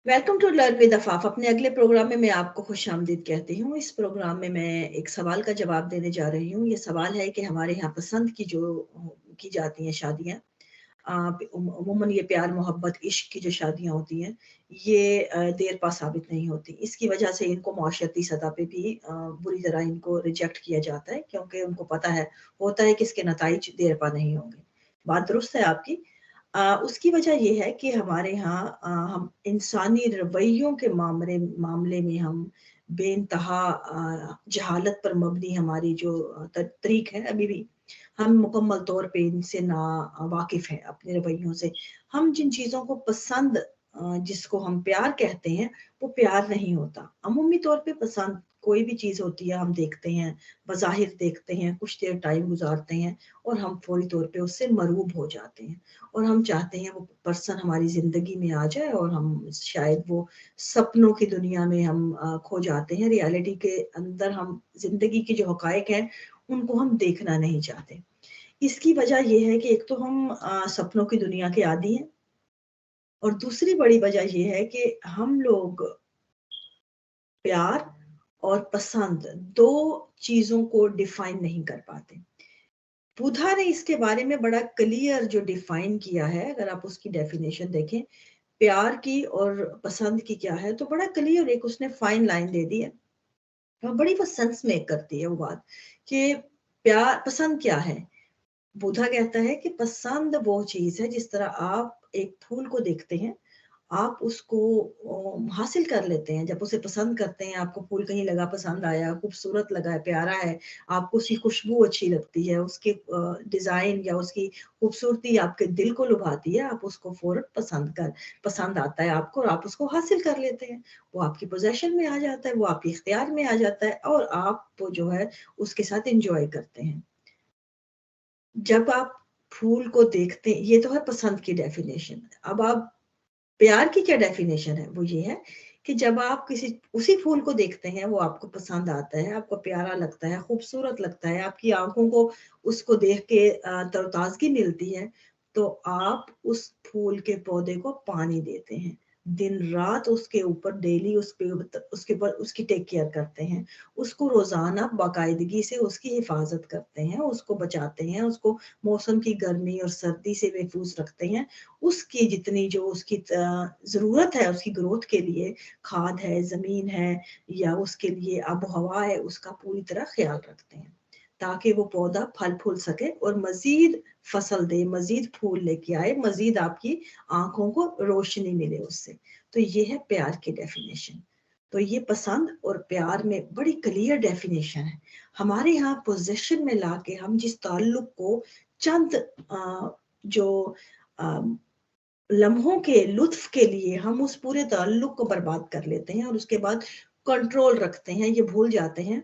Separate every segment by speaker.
Speaker 1: Welcome to learn with Afaf. अपने अगले programme में मैं आपको खुश आमदीद कहती हूँ। इस प्रोग्राम में मैं एक सवाल का जवाब देने जा रही हूँ। ये सवाल है कि हमारे यहाँ पसंद की जो की जाती हैं शादियाँ, अमूमन ये प्यार मोहब्बत इश्क की जो शादियाँ होती हैं, ये देर पा साबित नहीं होती। इसकी वजह से इनको माशरती सतह पे भी बुरी तरह इनको रिजेक्ट किया जाता है, क्योंकि उनको पता है होता है कि इसके नताइज देर पा नहीं होंगे। बात दुरुस्त है आपकी। उसकी वजह ये है कि हमारे यहाँ हम इंसानी रवैयों के मामले में हम बेइंतहा जहालत पर मबनी हमारी जो तरीक है, अभी भी हम मुकम्मल तौर पे इनसे ना वाकिफ हैं अपने रवैयों से। हम जिन चीज़ों को पसंद जिसको हम प्यार कहते हैं, वो प्यार नहीं होता। अमूमी तौर पे पसंद कोई भी चीज़ होती है, हम देखते हैं, बज़ाहिर देखते हैं, कुछ देर टाइम गुजारते हैं और हम फौरी तौर पे उससे मरूब हो जाते हैं और हम चाहते हैं वो पर्सन हमारी ज़िंदगी में आ जाए और हम शायद वो सपनों की दुनिया में हम खो जाते हैं। रियलिटी के अंदर हम ज़िंदगी के जो हक़ाइक़ हैं, उनको हम देखना नहीं चाहते। इसकी वजह ये है कि एक तो हम सपनों की दुनिया के आदी हैं और दूसरी बड़ी वजह ये है कि हम लोग प्यार और पसंद 2 चीज़ों को डिफ़ाइन नहीं कर पाते। बुधा ने इसके बारे में बड़ा क्लियर जो डिफ़ाइन किया है, अगर आप उसकी डेफ़िनेशन देखें, प्यार की और पसंद की क्या है, तो बड़ा क्लियर एक उसने फाइन लाइन दे दी है। और बड़ी वो सेंस मेक करती है वो बात कि प्यार पसंद क्या है? बुधा कहता है कि पसंद वो चीज़ है जिस तरह आप एक फूल को देखते हैं, आप उसको हासिल कर लेते हैं। जब उसे पसंद करते हैं, आपको फूल कहीं लगा पसंद आया, खूबसूरत लगा है, प्यारा है, आपको उसकी खुशबू अच्छी लगती है, उसके डिज़ाइन या उसकी खूबसूरती आपके दिल को लुभाती है, आप उसको फ़ौरन पसंद आता है आपको और आप उसको हासिल कर लेते हैं। वो आपकी पोज़ेशन में आ जाता है, वो आपके इख्तियार में आ जाता है और आप वो जो है उसके साथ एन्जॉय करते हैं। जब आप फूल को देखते ये तो है पसंद की डेफिनेशन। अब आप प्यार की क्या डेफिनेशन है? वो ये है कि जब आप किसी उसी फूल को देखते हैं, वो आपको पसंद आता है, आपको प्यारा लगता है, खूबसूरत लगता है, आपकी आँखों को उसको देख के तरोताज़गी मिलती है, तो आप उस फूल के पौधे को पानी देते हैं। दिन-रात उसके ऊपर डेली उसके ऊपर उसकी टेक केयर करते हैं। उसको रोज़ाना बाकायदगी से उसकी हिफ़ाज़त करते हैं, उसको बचाते हैं, उसको मौसम की गर्मी और सर्दी से महफूज़ रखते हैं। उसकी जितनी जो उसकी ज़रूरत है उसकी ग्रोथ के लिए, खाद है, ज़मीन है या उसके लिए आब-ओ-हवा है, उसका पूरी तरह ख़्याल रखते हैं, ताकि वो पौधा फल-फूल सके और मज़ीद फसल दे, मज़ीद फूल लेके आए, मज़ीद आपकी आँखों को रोशनी मिले उससे। तो ये है प्यार की डेफ़िनेशन। तो ये पसंद और प्यार में बड़ी क्लियर डेफ़िनेशन है। हमारे यहाँ पोज़ीशन में लाके हम जिस ताल्लुक को चंद जो अ, लम्हों के लुत्फ़ के लिए हम उस पूरे ताल्लुक को बर्बाद कर लेते हैं और उसके बाद कंट्रोल रखते हैं। ये भूल जाते हैं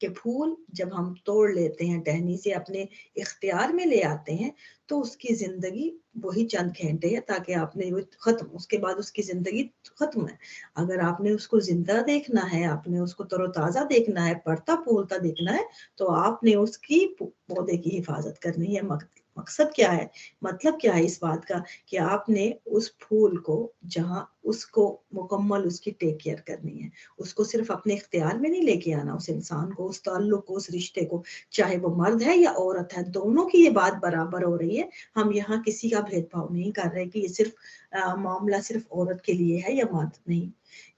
Speaker 1: कि फूल जब हम तोड़ लेते हैं, टहनी से अपने इख्तियार में ले आते हैं, तो उसकी ज़िंदगी वही चंद घंटे है ताकि आपने वो ख़त्म, उसके बाद उसकी ज़िंदगी ख़त्म है। अगर आपने उसको ज़िंदा देखना है, आपने उसको तरोताज़ा देखना है, बढ़ता-फूलता देखना है, तो आपने उसकी पौधे की हिफ़ाज़त करनी है। मकसद क्या है? मतलब क्या है इस बात का कि आपने उस फूल को जहाँ उसको मुकम्मल उसकी टेक केयर करनी है। उसको सिर्फ़ अपने इख्तियार में नहीं लेके आना उस इंसान को, उस ताल्लुक को, उस रिश्ते को, चाहे वो मर्द है या औरत है, दोनों की ये बात बराबर हो रही है। हम यहाँ किसी का भेदभाव नहीं कर रहे कि ये सिर्फ़ मामला सिर्फ़ औरत के लिए है या मर्द, नहीं।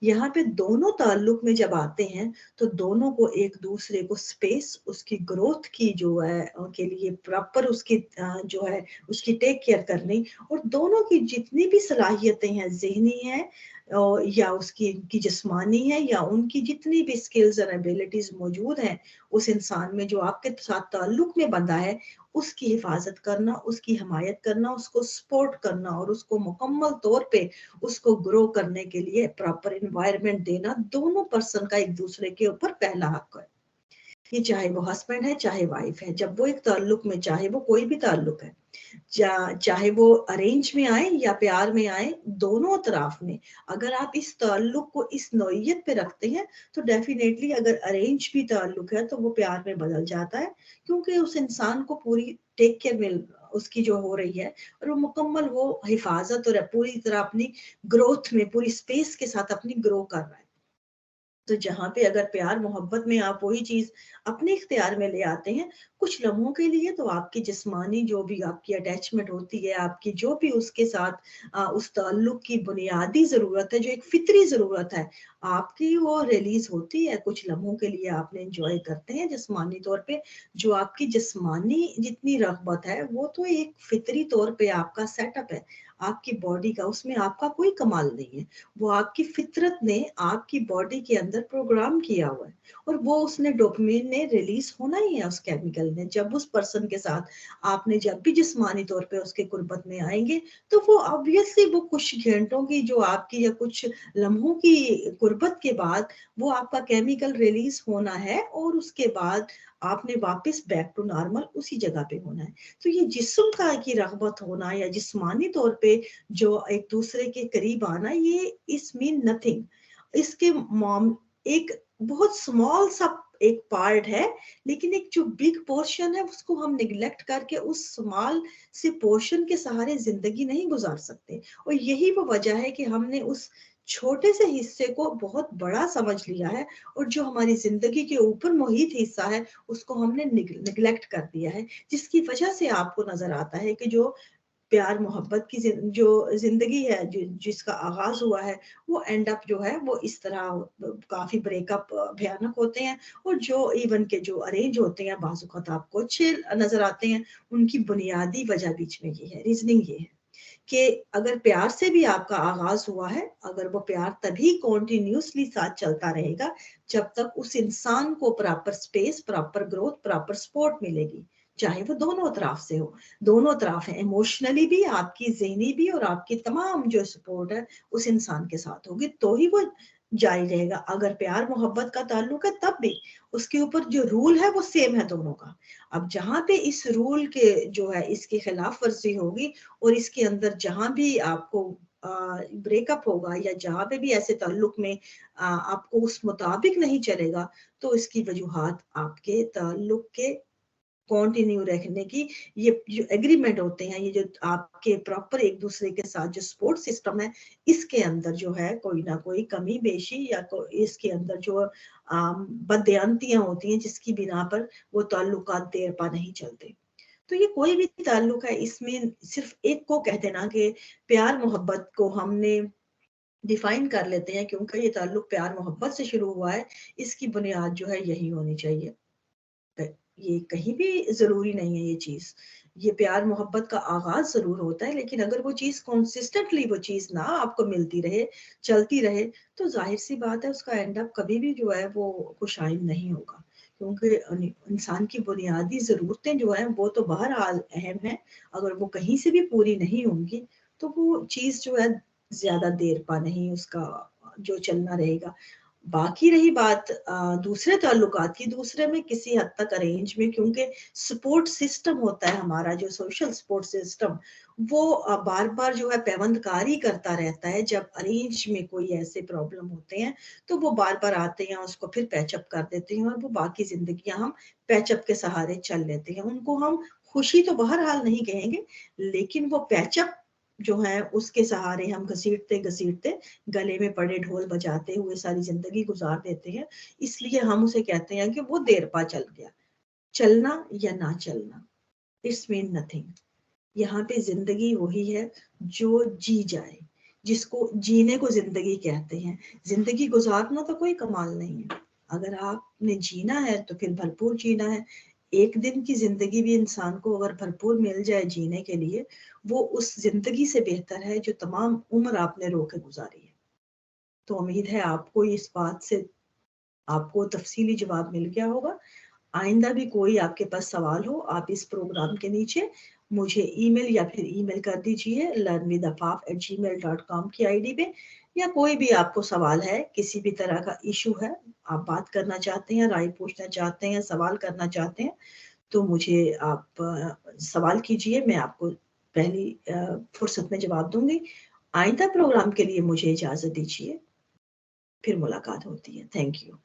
Speaker 1: यहाँ पे दोनों ताल्लुक में जब आते हैं, तो दोनों को एक-दूसरे को स्पेस, उसकी ग्रोथ की जो है के लिए प्रॉपर उसकी जो है उसकी टेक केयर करनी और दोनों की जितनी भी सलाहियतें हैं, ज़हनी हैं या उनकी जिस्मानी है या उनकी जितनी भी स्किल्स और एबिलिटीज़ मौजूद हैं, उस इंसान में जो आपके साथ ताल्लुक में बंधा है, उसकी हिफ़ाज़त करना, उसकी हिमायत करना, उसको सपोर्ट करना और उसको मुकम्मल तौर पे उसको ग्रो करने के लिए प्रॉपर एनवायरनमेंट देना, दोनों पर्सन का एक-दूसरे के ऊपर पहला हक़ है। ये चाहे वो हस्बैंड है, चाहे वाइफ है, जब वो एक ताल्लुक में चाहे वो कोई भी ताल्लुक है, चाहे वो अरेंज में आए या प्यार में आए, दोनों अतराफ में अगर आप इस ताल्लुक को इस नौइयत पे रखते हैं, तो डेफ़िनेटली अगर अरेंज भी ताल्लुक है, तो वो प्यार में बदल जाता है, क्योंकि उस इंसान को पूरी टेक केयर उसकी जो हो रही है, और वो मुकम्मल वो हिफाजत और पूरी तरह अपनी ग्रोथ में पूरी स्पेस के साथ अपनी ग्रो कर रहा है। तो जहाँ पे अगर प्यार मोहब्बत में आप वही चीज अपने इख्तियार में ले आते हैं, कुछ लम्हों के लिए तो आपकी जिस्मानी जो भी आपकी अटैचमेंट होती है, आपकी जो भी उसके साथ उस ताल्लुक की बुनियादी जरूरत है, जो एक फितरी जरूरत है आपकी, वो रिलीज होती है। कुछ लम्हों के लिए आपने इंजॉय करते हैं जिस्मानी तौर पे। जो आपकी जिस्मानी जितनी रगबत है वो तो एक फितरी तौर पे आपका सेटअप है आपकी बॉडी का, उसमें आपका कोई कमाल नहीं है। वो आपकी फितरत ने आपकी बॉडी के अंदर प्रोग्राम किया हुआ है, और वो उसने डोपामिन ने रिलीज होना ही है, उस केमिकल ने। जब उस पर्सन के साथ आपने जब भी जिस्मानी तौर पे उसके कुर्बत में आएंगे, तो वो ऑब्वियसली वो कुछ घंटों की जो आपकी या कुछ लम्हों की कुर्बत के बाद वो आपका केमिकल रिलीज होना है, और उसके बाद आपने वापस बैक टू नॉर्मल उसी जगह पे होना है। तो ये जिस्म का की रगबत होना या जिस्मानी तौर पे जो एक दूसरे के करीब आना, ये इस मीन नथिंग। इसके एक बहुत स्मॉल सा एक पार्ट है, लेकिन एक जो बिग पोर्शन है उसको हम निगलेक्ट करके उस स्मॉल से पोर्शन के सहारे जिंदगी नहीं गुजार सकते। और यही वो वजह है कि हमने उस छोटे से हिस्से को बहुत बड़ा समझ लिया है, और जो हमारी जिंदगी के ऊपर मुहित हिस्सा है उसको हमने निगलेक्ट कर दिया है, जिसकी वजह से आपको नजर आता है कि जो प्यार मोहब्बत की जो जिंदगी है, जिसका आगाज हुआ है, वो एंड अप जो है वो इस तरह काफी ब्रेकअप भयानक होते हैं। और जो इवन के जो अरेंज होते हैं बाजुकत आपको अच्छे नजर आते हैं, उनकी बुनियादी वजह बीच में ये है, रीजनिंग ये है कि अगर प्यार से भी आपका आगाज हुआ है, अगर वो प्यार तभी कॉन्टिन्यूसली साथ चलता रहेगा जब तक उस इंसान को proper space, proper growth, proper support मिलेगी, चाहे वो दोनों तरफ से हो। दोनों तरफ है, इमोशनली भी, आपकी ज़हनी भी, और आपकी तमाम जो सपोर्ट है उस इंसान के साथ होगी, तो ही वो जारी रहेगा। अगर प्यार मोहब्बत का ताल्लुक है तब भी उसके ऊपर जो रूल है वो सेम है दोनों का। अब जहां पे इस रूल के जो है इसकी खिलाफ वर्जी होगी, और इसके अंदर जहां भी आपको ब्रेकअप होगा, या जहां पे भी ऐसे ताल्लुक में आपको उस मुताबिक नहीं चलेगा, तो इसकी वजूहात आपके ताल्लुक के कंटिन्यू रखने की, ये जो एग्रीमेंट होते हैं, ये जो आपके प्रॉपर एक दूसरे के साथ जो सपोर्ट सिस्टम है, इसके अंदर जो है कोई ना कोई कमी बेशी या इसके अंदर जो बदयांतियां होती हैं, जिसकी बिना पर वो ताल्लुकात देर पा नहीं चलते। तो ये कोई भी ताल्लुक है, इसमें सिर्फ एक को कह देना कि प्यार मोहब्बत को हमने डिफाइन कर लेते हैं क्योंकि ये ताल्लुक प्यार मोहब्बत से शुरू हुआ है, इसकी बुनियाद जो है यही होनी चाहिए। ये कहीं भी जरूरी नहीं है ये चीज। ये प्यार मोहब्बत का आगाज जरूर होता है, लेकिन अगर वो चीज कंसिस्टेंटली वो चीज ना आपको मिलती रहे, चलती रहे, तो जाहिर सी बात है उसका एंड अप कभी भी जो है वो खुशाइन नहीं होगा। क्योंकि इंसान की बुनियादी जरूरतें जो है वो तो बहरहाल अहम है, अगर वो कहीं से भी पूरी नहीं होंगी तो वो चीज जो है ज्यादा देर पा नहीं उसका जो चलना रहेगा। बाकी रही बात दूसरे ताल्लुकात की, दूसरे में किसी हद तक अरेंज में, क्योंकि सपोर्ट सिस्टम होता है हमारा जो सोशल सपोर्ट सिस्टम, वो बार बार जो है पैवंदकारी करता रहता है। जब अरेंज में कोई ऐसे प्रॉब्लम होते हैं तो वो बार बार आते हैं, उसको फिर पैचअप कर देते हैं, और वो बाकी जिंदगियां हम पैचअप के सहारे चल लेते हैं। उनको हम खुशी तो बहरहाल नहीं कहेंगे, लेकिन वो पैचअप जो है उसके सहारे हम घसीटते घसीटते गले में पड़े ढोल बजाते हुए सारी जिंदगी गुजार देते हैं। इसलिए हम उसे कहते हैं कि वो देर पा चल गया। चलना या ना चलना, इट्स मीन नथिंग। यहाँ पे जिंदगी वही है जो जी जाए, जिसको जीने को जिंदगी कहते हैं। जिंदगी गुजारना तो कोई कमाल नहीं है, अगर आपने जीना है तो फिर भरपूर जीना है। एक दिन की जिंदगी भी इंसान को अगर भरपूर मिल जाए जीने के लिए, वो उस जिंदगी से बेहतर है जो तमाम उम्र आपने रो के गुजारी है। तो उम्मीद है आपको इस बात से आपको तफसीली जवाब मिल गया होगा। आइंदा भी कोई आपके पास सवाल हो, आप इस प्रोग्राम के नीचे मुझे ईमेल या फिर ईमेल कर दीजिए learnwithafaf@gmail.com की आईडी पे, या कोई भी आपको सवाल है, किसी भी तरह का इशू है, आप बात करना चाहते हैं, राय पूछना चाहते हैं, सवाल करना चाहते हैं, तो मुझे आप सवाल कीजिए, मैं आपको पहली फुर्सत में जवाब दूंगी। आइंदा प्रोग्राम के लिए मुझे इजाजत दीजिए, फिर मुलाकात होती है। Thank you.